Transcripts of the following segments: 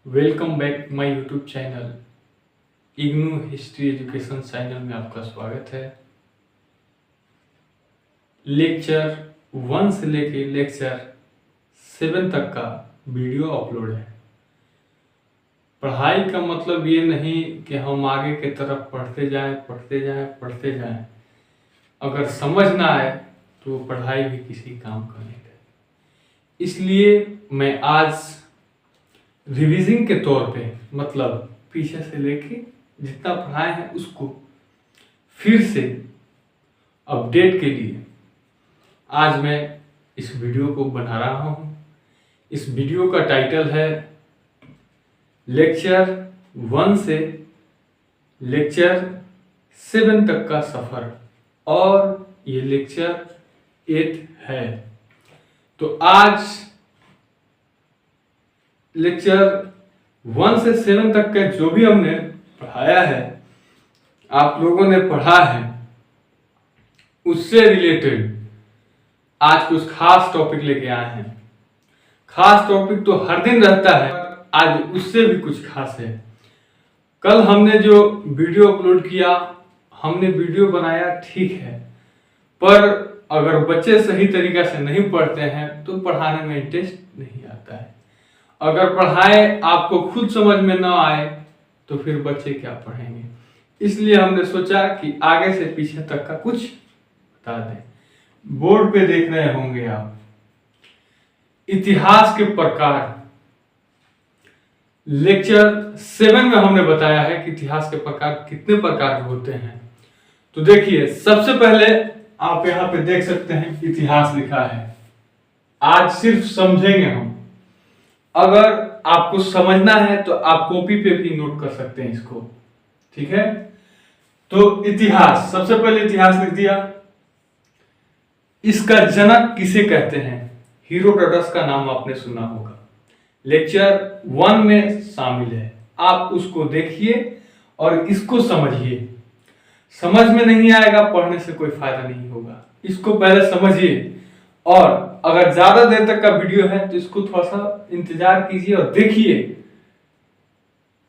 Welcome back my YouTube channel IGNOU history education channel में आपका स्वागत है। लेक्चर 1 से लेके लेक्चर 7 तक का वीडियो अपलोड है। पढ़ाई का मतलब ये नहीं कि हम आगे की तरफ पढ़ते जाएं। अगर समझ ना आए तो पढ़ाई भी किसी काम का नहीं है। इसलिए मैं आज रिवीजिंग के तौर पे मतलब पीछे से लेके जितना पढ़ाए हैं उसको फिर से अपडेट के लिए आज मैं इस वीडियो को बना रहा हूँ। इस वीडियो का टाइटल है लेक्चर 1 से लेक्चर 7 तक का सफ़र और ये लेक्चर 8 है। तो आज लेक्चर 1 से 7 तक का जो भी हमने पढ़ाया है, आप लोगों ने पढ़ा है, उससे रिलेटेड आज कुछ खास टॉपिक लेके आए हैं। खास टॉपिक तो हर दिन रहता है, आज उससे भी कुछ खास है। कल हमने जो वीडियो अपलोड किया, हमने वीडियो बनाया ठीक है, पर अगर बच्चे सही तरीका से नहीं पढ़ते हैं तो पढ़ाने में इंटरेस्ट नहीं आता है। अगर पढ़ाए आपको खुद समझ में ना आए तो फिर बच्चे क्या पढ़ेंगे। इसलिए हमने सोचा कि आगे से पीछे तक का कुछ बता दें। बोर्ड पे देख रहे होंगे आप, इतिहास के प्रकार। लेक्चर 7 में हमने बताया है कि इतिहास के प्रकार कितने प्रकार के होते हैं। तो देखिए, सबसे पहले आप यहाँ पे देख सकते हैं इतिहास लिखा है। आज सिर्फ समझेंगे हम। अगर आपको समझना है तो आप कॉपी पे भी नोट कर सकते हैं इसको, ठीक है। तो इतिहास, सबसे पहले इतिहास लिख दिया। इसका जनक किसे कहते हैं? हेरोडोटस का नाम आपने सुना होगा, लेक्चर 1 में शामिल है। आप उसको देखिए और इसको समझिए। समझ में नहीं आएगा, पढ़ने से कोई फायदा नहीं होगा। इसको पहले समझिए, और अगर ज्यादा देर तक का वीडियो है तो इसको थोड़ा सा इंतजार कीजिए और देखिए।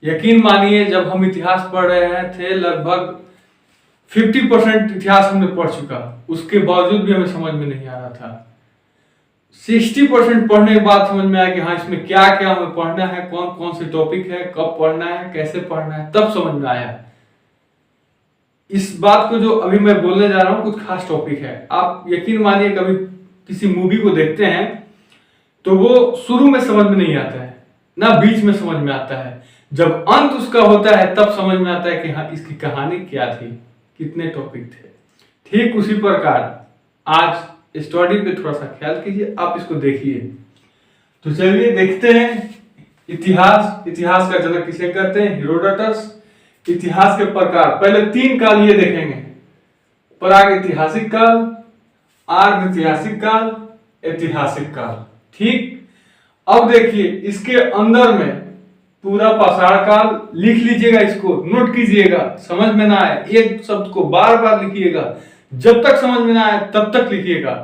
यकीन मानिए, जब हम इतिहास पढ़ रहे थे लगभग 50% इतिहास हमने पढ़ चुका, उसके बावजूद भी हमें समझ में नहीं आ रहा था। 60% पढ़ने के बाद समझ में आया कि हाँ, इसमें क्या क्या हमें पढ़ना है, कौन कौन से टॉपिक है, कब पढ़ना है, कैसे पढ़ना है, तब समझ में आया। इस बात को जो अभी मैं बोलने जा रहा हूँ कुछ खास टॉपिक है। आप यकीन मानिए, कभी किसी मूवी को देखते हैं तो वो शुरू में समझ में नहीं आता है, ना बीच में समझ में आता है। जब अंत उसका होता है तब समझ में आता है कि हाँ, इसकी कहानी क्या थी, कितने टॉपिक थे। ठीक उसी प्रकार आज स्टडी पे थोड़ा सा ख्याल कीजिए, आप इसको देखिए। तो चलिए देखते हैं इतिहास का जनक किसे कहते हैं? हेरोडोटस। इतिहास के प्रकार, पहले 3 काल ये देखेंगे। प्रागैतिहासिक काल, अर्ध ऐतिहासिक काल, ऐतिहासिक काल। ठीक, अब देखिए इसके अंदर में पूरा पाषाण काल लिख लीजिएगा, इसको नोट कीजिएगा। समझ में ना आए एक शब्द को बार बार लिखिएगा, जब तक समझ में ना आए तब तक लिखिएगा।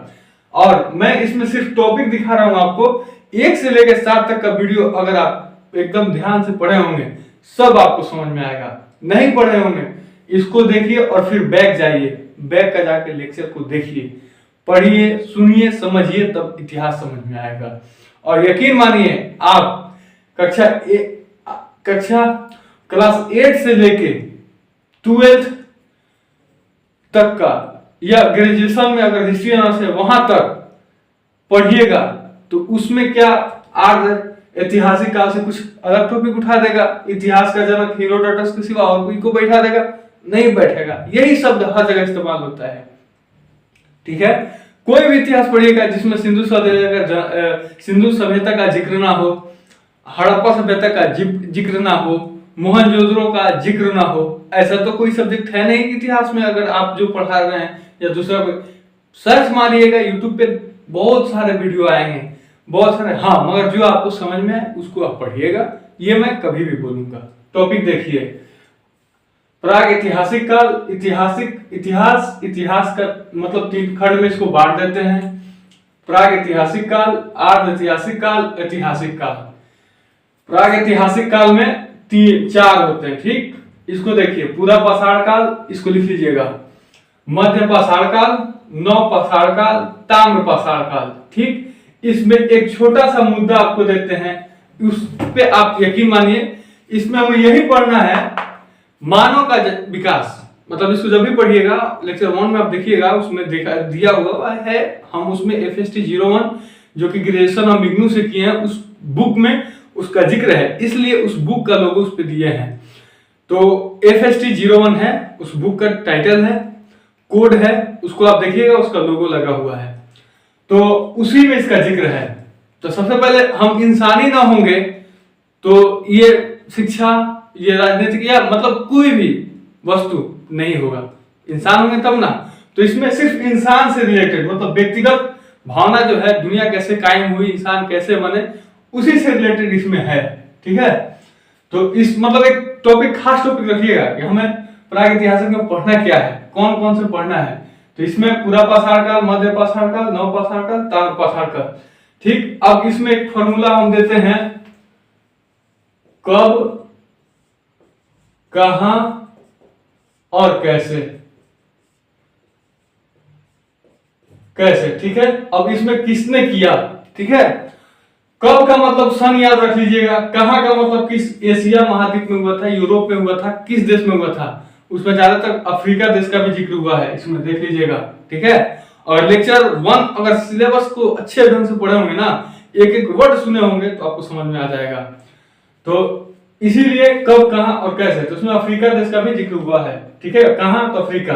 और मैं इसमें सिर्फ टॉपिक दिखा रहा हूं आपको। 1 से लेकर 7 तक का वीडियो अगर आप एकदम ध्यान से पढ़े होंगे सब आपको समझ में आएगा। नहीं पढ़े होंगे, इसको देखिए और फिर बैक जाइए, बैक का जाके लेक्चर को देखिए, पढ़िए, सुनिए, समझिए, तब इतिहास समझ में आएगा। और यकीन मानिए, आप कक्षा क्लास 8 से लेके 12th तक का या ग्रेजुएशन में अगर हिस्ट्री ऑनर्स है वहां तक पढ़िएगा तो उसमें क्या अर्ध ऐतिहासिक काल से कुछ अलग टॉपिक उठा देगा। इतिहास का जनक हेरोडोटस के सिवा और कोई को बैठा देगा? नहीं बैठेगा। यही शब्द हर जगह इस्तेमाल होता है, ठीक है। कोई भी इतिहास पढ़िएगा जिसमें सिंधु सभ्यता का जिक्र ना हो, हड़प्पा सभ्यता का जिक्र ना हो, मोहनजोदड़ो का जिक्र ना हो, ऐसा तो कोई सब्जेक्ट है नहीं इतिहास में। अगर आप जो पढ़ा रहे हैं या दूसरा कोई, सर्च मारिएगा यूट्यूब पे, बहुत सारे वीडियो आएंगे, बहुत सारे। हाँ, मगर जो आपको समझ में आए उसको आप पढ़िएगा, ये मैं कभी भी बोलूंगा। टॉपिक देखिए, प्रागैतिहासिक काल। इतिहास का मतलब 3 खंड में इसको बांट देते हैं। प्रागैतिहासिक काल, अर्ध ऐतिहासिक काल, ऐतिहासिक काल। प्रागैतिहासिक काल में तीन चार होते हैं, ठीक। इसको देखिए, पूरा पाषाण काल, इसको लिख लीजिएगा, मध्य पाषाण काल, नव पाषाण काल, ताम्र पाषाण काल, ठीक। इसमें एक छोटा सा मुद्दा आपको देते हैं, उस पे आप यकीन मानिए, इसमें हमें यही पढ़ना है, मानव का विकास। मतलब इसको जब भी पढ़िएगा लेक्चर 1 में आप देखिएगा, उसमें देखा दिया हुआ है, हम उसमें FST 01 जो कि ग्रेजुएशन हम इग्नू से किए हैं, उस बुक में उसका जिक्र है, इसलिए उस बुक का लोगो उस पे दिए हैं। तो FST 01 है, उस बुक का टाइटल है, कोड है, उसको आप देखिएगा, उसका लोगो लगा हुआ है, तो उसी में इसका जिक्र है। तो सबसे पहले हम इंसानी ना होंगे तो ये शिक्षा, ये राजनीतिक या मतलब कोई भी वस्तु नहीं होगा। इंसान होंगे तब ना। तो इसमें सिर्फ इंसान से रिलेटेड, मतलब व्यक्तिगत भावना जो है, दुनिया कैसे कायम हुई, इंसान कैसे बने, उसी से रिलेटेड इसमें है, ठीक है। तो इस मतलब एक टॉपिक, खास टॉपिक रखिएगा कि हमें प्रागैतिहासिक में पढ़ना क्या है, कौन कौन से पढ़ना है। तो इसमें पूरा पाषाण काल, मध्य पाषाण काल, नव पाषाण काल, ताम्र पाषाण काल, ठीक। अब इसमें एक फॉर्मूला हम देते हैं, कब, कहां और कैसे, कैसे, ठीक है। अब इसमें किसने किया, ठीक है। कब का मतलब सन याद रख लीजिएगा, कहां का मतलब किस एशिया महाद्वीप में हुआ था, यूरोप में हुआ था, किस देश में हुआ था, उसमें ज्यादातर अफ्रीका देश का भी जिक्र हुआ है, इसमें देख लीजिएगा, ठीक है। और लेक्चर 1 अगर सिलेबस को अच्छे ढंग से पढ़े होंगे ना, एक एक वर्ड सुने होंगे तो आपको समझ में आ जाएगा। तो इसीलिए कब, कहां और कैसे, तो उसमें अफ्रीका देश का भी जिक्र हुआ है, ठीक है। कहां तो अफ्रीका,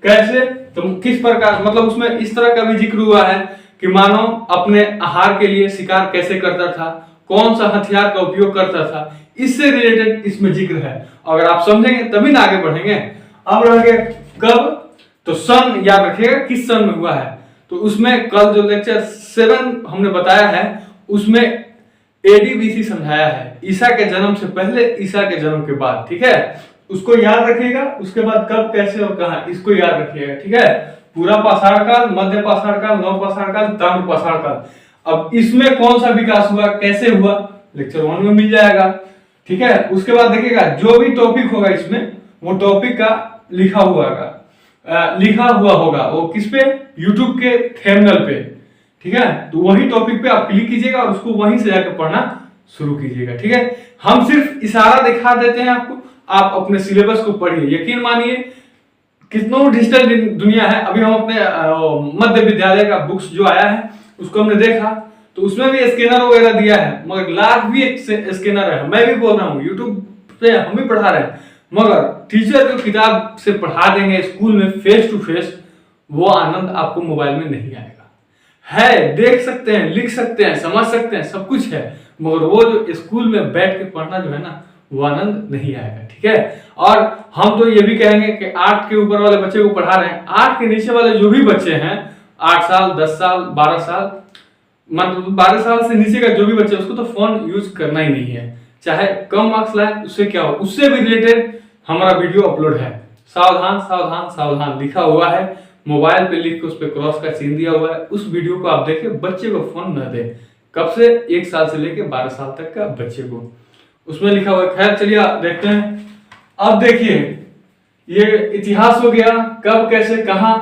कैसे तो किस प्रकार, मतलब उसमें इस तरह का भी जिक्र हुआ है कि मानव अपने आहार के लिए शिकार कैसे करता था, कौन सा हथियार का उपयोग करता था, इससे रिलेटेड इसमें जिक्र है। अगर आप समझेंगे तभी ना आगे बढ़ेंगे। अब रह गए कब, तो सन याद रखिएगा, किस सन में हुआ है। तो उसमें कल जो लेक्चर 7 हमने बताया है, उसमें AD-BC समझाया है, ईसा के जन्म से पहले, ईसा के जन्म के बाद, ठीक है। उसको याद रखिएगा। उसके बाद कब, कैसे और कहां, इसको याद रखिएगा, ठीक है। पूरा पाषाण काल, मध्य पाषाण काल, नव पाषाण काल, ताम्र पाषाण काल। अब इसमें कौन सा विकास हुआ, कैसे हुआ, लेक्चर 1 में मिल जाएगा, ठीक है। उसके बाद देखिएगा, जो भी टॉपिक होगा इसमें, वो टॉपिक का लिखा हुआ होगा, वो किस पे, यूट्यूब के थंबनेल पे, ठीक है। तो वही टॉपिक पे आप क्लिक कीजिएगा और उसको वहीं से जाकर पढ़ना शुरू कीजिएगा, ठीक है। हम सिर्फ इशारा दिखा देते हैं आपको, आप अपने सिलेबस को पढ़िए। यकीन मानिए, कितनों डिजिटल दुनिया है। अभी हम अपने मध्य विद्यालय का बुक्स जो आया है उसको हमने देखा, तो उसमें भी स्कैनर वगैरह दिया है, मगर लाख भी स्कैनर है। मैं भी बोल रहा हूँ, यूट्यूब पे हम भी पढ़ा रहे हैं, मगर टीचर जो किताब से पढ़ा देंगे स्कूल में फेस टू फेस, वो आनंद आपको मोबाइल में नहीं आएगा। है, देख सकते हैं, लिख सकते हैं, समझ सकते हैं, सब कुछ है, मगर वो जो स्कूल में बैठ के पढ़ना जो है ना, वो आनंद नहीं आएगा, ठीक है। और हम तो ये भी कहेंगे कि 8 के ऊपर वाले बच्चे को पढ़ा रहे हैं, 8 के नीचे वाले जो भी बच्चे हैं, 8 साल, 10 साल, 12 साल, मतलब 12 साल से नीचे का जो भी बच्चा, उसको तो फोन यूज करना ही नहीं है, चाहे कम मार्क्स लाए, उससे क्या हो। उससे भी रिलेटेड हमारा वीडियो अपलोड है, सावधान सावधान सावधान लिखा हुआ है, मोबाइल पे लिख के उस पर क्रॉस का चिन्ह दिया हुआ है। उस वीडियो को आप देखिए, बच्चे को फोन न दे। कब से, 1 साल से लेके 12 साल तक का बच्चे को, उसमें लिखा हुआ है। खैर चलिए देखते हैं। अब देखिए, ये इतिहास हो गया, कब, कैसे, कहां,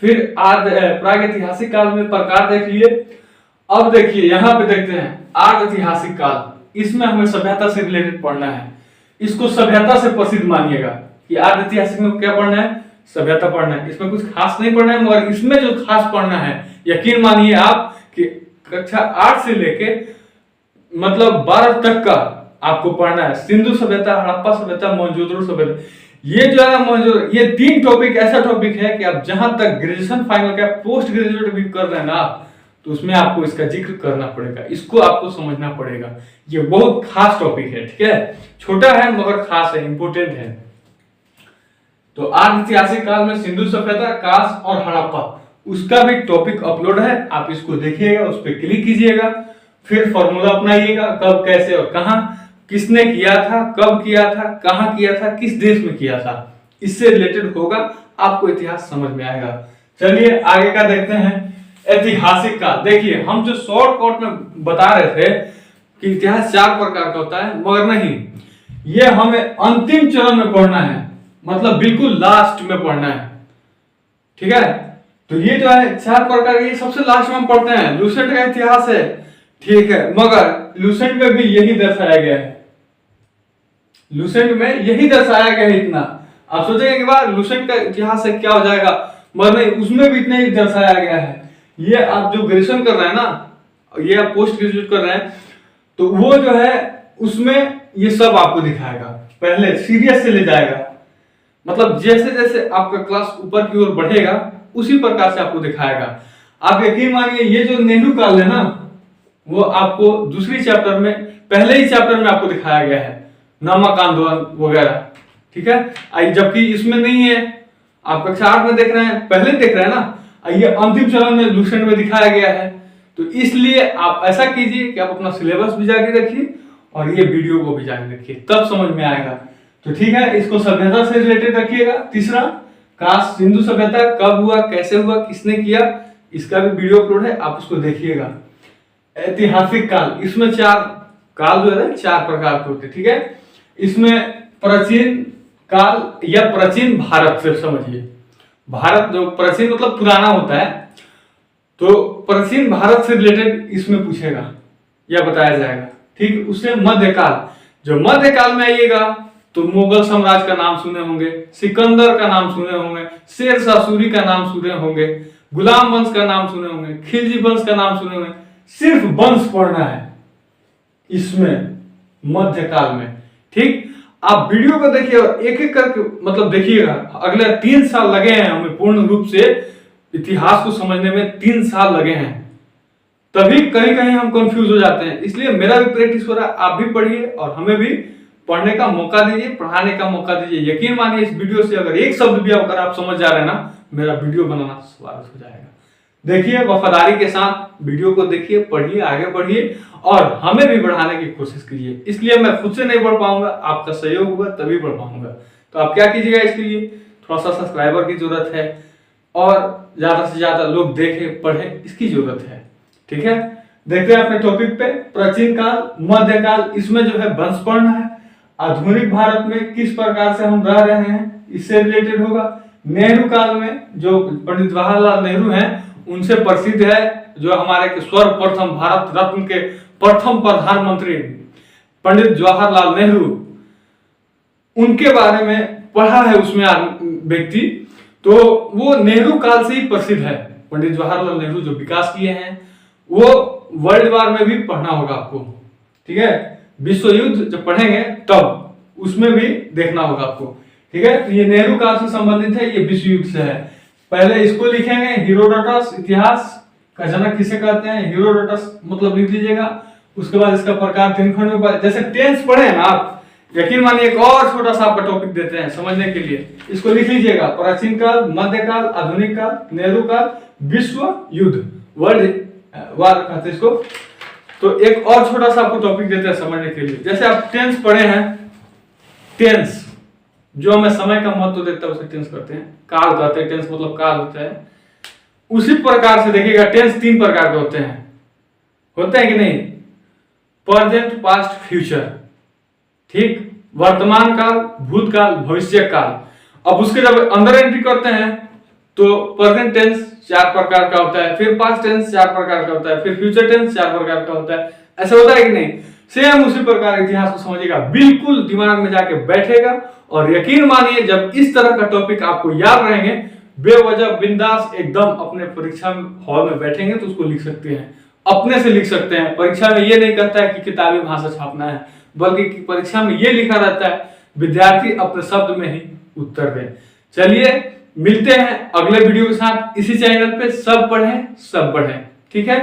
फिर प्रागैतिहासिक काल में प्रकार देख लिए। अब देखिए यहाँ पे देखते हैं आर्धऐतिहासिक काल। इसमें हमें सभ्यता से रिलेटेड पढ़ना है, इसको सभ्यता से प्रसिद्ध मानिएगा कि आर्धऐतिहासिक में क्या पढ़ना है, सभ्यता पढ़ना है। इसमें कुछ खास नहीं पढ़ना है, मगर इसमें जो खास पढ़ना है, यकीन मानिए आप कि कक्षा 8 से लेके मतलब 12 तक का आपको पढ़ना है। सिंधु सभ्यता, हड़प्पा सभ्यता, मोहनजोदड़ो सभ्यता, ये जो है ये 3 टॉपिक ऐसा टॉपिक है कि आप जहां तक ग्रेजुएशन फाइनल का, पोस्ट ग्रेजुएट भी कर रहे हैं ना, तो उसमें आपको इसका जिक्र करना पड़ेगा, इसको आपको समझना पड़ेगा। ये बहुत खास टॉपिक है, ठीक है। छोटा है मगर खास है, इंपोर्टेंट है। तो आर्धऐतिहासिक काल में सिंधु सभ्यता, कांस्य और हड़प्पा, उसका भी टॉपिक अपलोड है, आप इसको देखिएगा, उस पर क्लिक कीजिएगा, फिर फॉर्मूला अपनाइएगा, कब, कैसे और कहां, किसने किया था, कब किया था, कहां किया था, किस देश में किया था, इससे रिलेटेड होगा, आपको इतिहास समझ में आएगा। चलिए आगे का देखते हैं। ऐतिहासिक काल, देखिए हम जो शॉर्टकट में बता रहे थे कि इतिहास 4 प्रकार का होता है, मगर नहीं, ये हमें अंतिम चरण में पढ़ना है, मतलब बिल्कुल लास्ट में पढ़ना है। ठीक है, तो ये जो है 4 प्रकार, ये सबसे लास्ट में हम पढ़ते हैं। लूसेंट का इतिहास है, ठीक है, मगर लूसेंट में भी यही दर्शाया गया है, लूसेंट में यही दर्शाया गया है इतना। आप सोचेंगे कि बार लूसेंट का इतिहास है क्या हो जाएगा, मगर नहीं, उसमें भी इतना ही दर्शाया गया है। ये आप जो ग्रेजुएशन कर रहे हैं ना, ये आप पोस्ट ग्रेजुएट कर रहे हैं, तो वो जो है उसमें ये सब आपको दिखाएगा, पहले सीरियस से ले जाएगा, मतलब जैसे जैसे आपका क्लास ऊपर की ओर बढ़ेगा उसी प्रकार से आपको दिखाएगा। आप यकीन मानिए, ये जो नेहरू काल है ना, वो आपको दूसरी चैप्टर में, पहले ही चैप्टर में आपको दिखाया गया है, नमक आंदोलन वगैरह। ठीक है, जबकि इसमें नहीं है, आप कक्षा 8 में देख रहे हैं, पहले देख रहे हैं ना, ये अंतिम चरण में लूसेंट में दिखाया गया है। तो इसलिए आप ऐसा कीजिए कि आप अपना सिलेबस भी जारी रखिए और ये वीडियो को भी जारी रखिए, तब समझ में आएगा। तो ठीक है, इसको सभ्यता से रिलेटेड रखिएगा। तीसरा, काश सिंधु सभ्यता कब हुआ, कैसे हुआ, किसने किया, इसका भी वीडियो अपलोड है, आप उसको देखिएगा। ऐतिहासिक काल, इसमें 4 काल जो है 4 प्रकार के होते हैं। ठीक है, इसमें प्राचीन काल या प्राचीन भारत से समझिए, भारत जो प्राचीन मतलब पुराना होता है, तो प्राचीन भारत से रिलेटेड इसमें पूछेगा या बताया जाएगा। ठीक, उससे मध्यकाल, जो मध्यकाल में आइएगा तो मुगल साम्राज्य का नाम सुने होंगे, सिकंदर का नाम सुने होंगे, शेरशाह सूरी का नाम सुने होंगे, गुलाम वंश का नाम सुने होंगे, खिलजी वंश का नाम सुने होंगे। सिर्फ वंश पढ़ना है इसमें मध्यकाल में। ठीक, आप वीडियो को देखिए और एक एक करके मतलब देखिएगा। अगले 3 साल लगे हैं हमें पूर्ण रूप से इतिहास को समझने में, 3 साल लगे हैं, तभी कहीं कहीं हम कंफ्यूज हो जाते हैं। इसलिए मेरा भी प्रैक्टिस हो रहा है, आप भी पढ़िए और हमें भी पढ़ने का मौका दीजिए, पढ़ाने का मौका दीजिए। यकीन मानिए, इस वीडियो से अगर एक शब्द भी अगर आप समझ जा रहे हैं ना, मेरा वीडियो बनाना स्वागत हो जाएगा। देखिए, वफादारी के साथ वीडियो को देखिए, पढ़िए, आगे बढ़िए और हमें भी बढ़ाने की कोशिश कीजिए। इसलिए मैं खुद से नहीं बढ़ पाऊंगा, आपका सहयोग होगा तभी बढ़ पाऊंगा। तो आप क्या कीजिएगा, इसके लिए थोड़ा सा सब्सक्राइबर की जरूरत है और ज्यादा से ज्यादा लोग देखें, पढ़े, इसकी जरूरत है। ठीक है, देखते हैं अपने टॉपिक पे। प्राचीन काल, मध्यकाल, इसमें जो है वंश पढ़ना है। आधुनिक भारत में किस प्रकार से हम रह रहे हैं, इससे रिलेटेड होगा। नेहरू काल में जो पंडित जवाहरलाल नेहरू हैं, उनसे प्रसिद्ध है, जो हमारे के सर्वप्रथम भारत रत्न के प्रथम प्रधानमंत्री पंडित जवाहरलाल नेहरू, उनके बारे में पढ़ा है उसमें व्यक्ति, तो वो नेहरू काल से ही प्रसिद्ध है। पंडित जवाहरलाल नेहरू जो विकास किए हैं, वो वर्ल्ड वार में भी पढ़ना होगा आपको। ठीक है, विश्व युद्ध जब पढ़ेंगे तब उसमें भी देखना होगा आपको। ठीक है, तो ये नेहरू काल से संबंधित है, ये विश्व युद्ध से है। पहले इसको लिखेंगे, हेरोडोटस, इतिहास का जनक किसे कहते हैं, हेरोडोटस मतलब लिख लीजिएगा। उसके बाद इसका प्रकार 3 खंड में, जैसे टेंस पढ़े हैं ना आप, यकीन मानिए एक और छोटा सा आपका टॉपिक देते हैं समझने के लिए, इसको लिख लीजिएगा। प्राचीन काल, मध्यकाल, आधुनिक काल, नेहरू काल, विश्व युद्ध, वर्ल्ड वार कहते हैं इसको। तो एक और छोटा सा आपको टॉपिक देते हैं समझने के लिए। जैसे आप टेंस पढ़े हैं, टेंस जो हमें समय का महत्व देता है उसे टेंस करते हैं, काल कहते हैं, टेंस मतलब काल होता है। उसी प्रकार से देखिएगा, टेंस 3 प्रकार के होते हैं कि नहीं, प्रेजेंट, पास्ट, फ्यूचर। ठीक, वर्तमान काल, भूतकाल, भविष्य काल। अब उसके जब अंदर एंट्री करते हैं तो प्रेजेंट टेंस 4 प्रकार का होता है, फिर पास्ट टेंस 4 प्रकार का होता है, फिर फ्यूचर टेंस 4 प्रकार का होता है। ऐसा होता है कि नहीं, सेम उसी प्रकार इतिहास को समझिएगा, बिल्कुल दिमाग में जाके बैठेगा। और यकीन मानिए, जब इस तरह का टॉपिक आपको याद रहेंगे, बेवजह बिंदास एकदम अपने परीक्षा हॉल में बैठेंगे तो उसको लिख सकते हैं, अपने से लिख सकते हैं। परीक्षा में ये नहीं कहता है कि किताबी भाषा छापना है, बल्कि परीक्षा में ये लिखा रहता है विद्यार्थी अपने शब्द में ही उत्तर दे। चलिए, मिलते हैं अगले वीडियो के साथ इसी चैनल पे। सब पढ़ें, सब बढ़ें। ठीक है।